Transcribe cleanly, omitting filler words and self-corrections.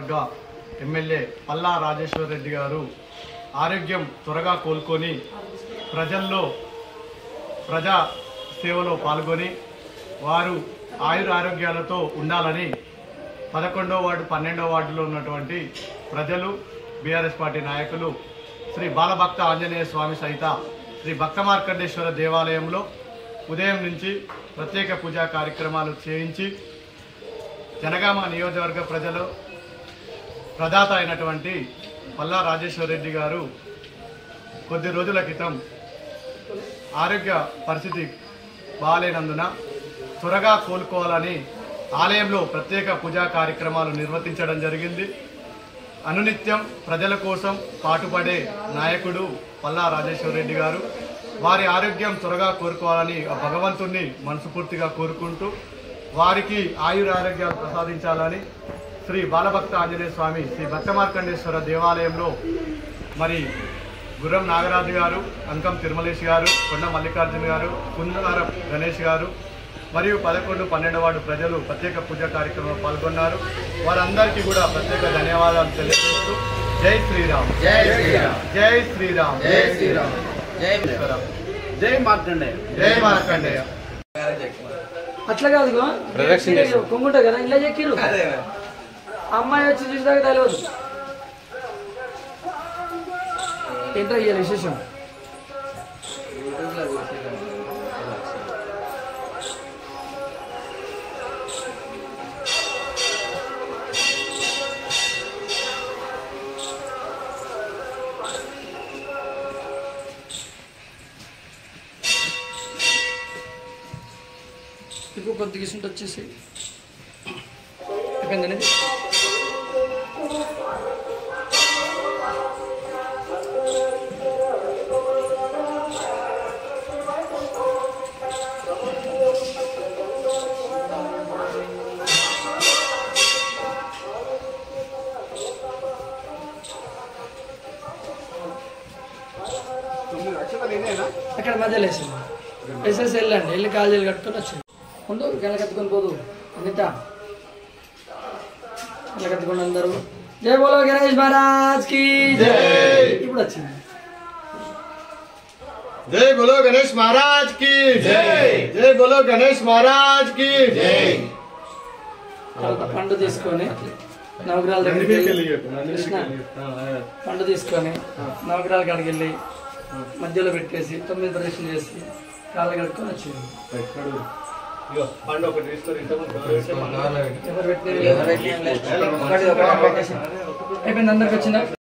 నియోజకవర్గ ఎమ్మెల్యే పల్లా రాజేశ్వర్ రెడ్డి గారు ఆరోగ్యం త్వరగా కోలుకొని ప్రజల్లో ప్రజా సేవలో పాల్గొని వారు ఆయురారోగ్యాలతో ఉండాలని 11వ వార్డు 12వ వార్డులో ఉన్నటువంటి ప్రజలు బీఆర్ఎస్ పార్టీ నాయకులు శ్రీ బాలభక్త ఆంజనేయ స్వామి సహిత శ్రీ భక్త మార్కండేశ్వర దేవాలయంలో ఉదయం నుంచి ప్రత్యేక పూజా కార్యక్రమాలు చేయించి జనగామ నియోజకవర్గ ప్రజలు ప్రదాత అయినటువంటి పల్లా రాజేశ్వర్ రెడ్డి గారు కొద్ది రోజుల క్రితం ఆరోగ్య పరిస్థితి బాగాలేనందున త్వరగా కోలుకోవాలని ఆలయంలో ప్రత్యేక పూజా కార్యక్రమాలు నిర్వర్తించడం జరిగింది. అనునిత్యం ప్రజల కోసం పాటుపడే నాయకుడు పల్లా రాజేశ్వర్ రెడ్డి గారు వారి ఆరోగ్యం త్వరగా కోరుకోవాలని భగవంతుణ్ణి మనస్ఫూర్తిగా కోరుకుంటూ వారికి ఆయురారోగ్యాలు ప్రసాదించాలని శ్రీ బాలభక్త ఆంజనేయ స్వామి శ్రీ భక్త మార్కండేశ్వర దేవాలయంలో మరి గుర్రం నాగరాజు గారు, అంకం తిరుమలేష్ గారు, కొండ మల్లికార్జున గారు, కుందారం గణేష్ గారు మరియు 11, 12 వార్డు ప్రజలు ప్రత్యేక పూజా కార్యక్రమంలో పాల్గొన్నారు. వారందరికీ కూడా ప్రత్యేక ధన్యవాదాలు తెలియజేస్తూ జై శ్రీరామ్, జై శ్రీరామ్, జై శ్రీరామ్, జై శ్రీరామ్, జై శ్రీరామ్, జై మార్కండేయ, జై మార్కండేయ. అట్లా కాదు కొంగుంటా కదా ఇలా చెక్కిరు అమ్మాయి వచ్చి చూసాక తెలియదు ఏంటో ఇయ్యాలి విశేషం. ఇప్పుడు కొద్దిగా ఇసుంటే వచ్చేసి అయిపోయిందండి. అక్కడ మధ్యలో వేసింది వేసేసి వెళ్ళండి, వెళ్ళి కాలేజీలు కట్టుకొని వచ్చింది. ముందు గెలకెత్తుకొని పోదు అనిత గెలకెత్తుకొని అందరూ జై బోలో గణేష్ మహారాజ్ కి జై. ఇప్పుడు వచ్చింది జై బోలో గణేష్ మహారాజ్ కి జై, జై బోలో గణేష్ మహారాజ్ కి జై. తర్వాత పండు తీసుకొని నవగ్రహాల దగ్గరికి వెళ్ళి పండు తీసుకొని నవగ్రహాల కాడికి వెళ్ళి మధ్యలో పెట్టేసి 9 ప్రదక్షిణలు చేసి కాళ్ళు కడుక్కొని వచ్చింది. ఎవరు పెట్టిన అయిపోయింది అందరికి వచ్చిందా?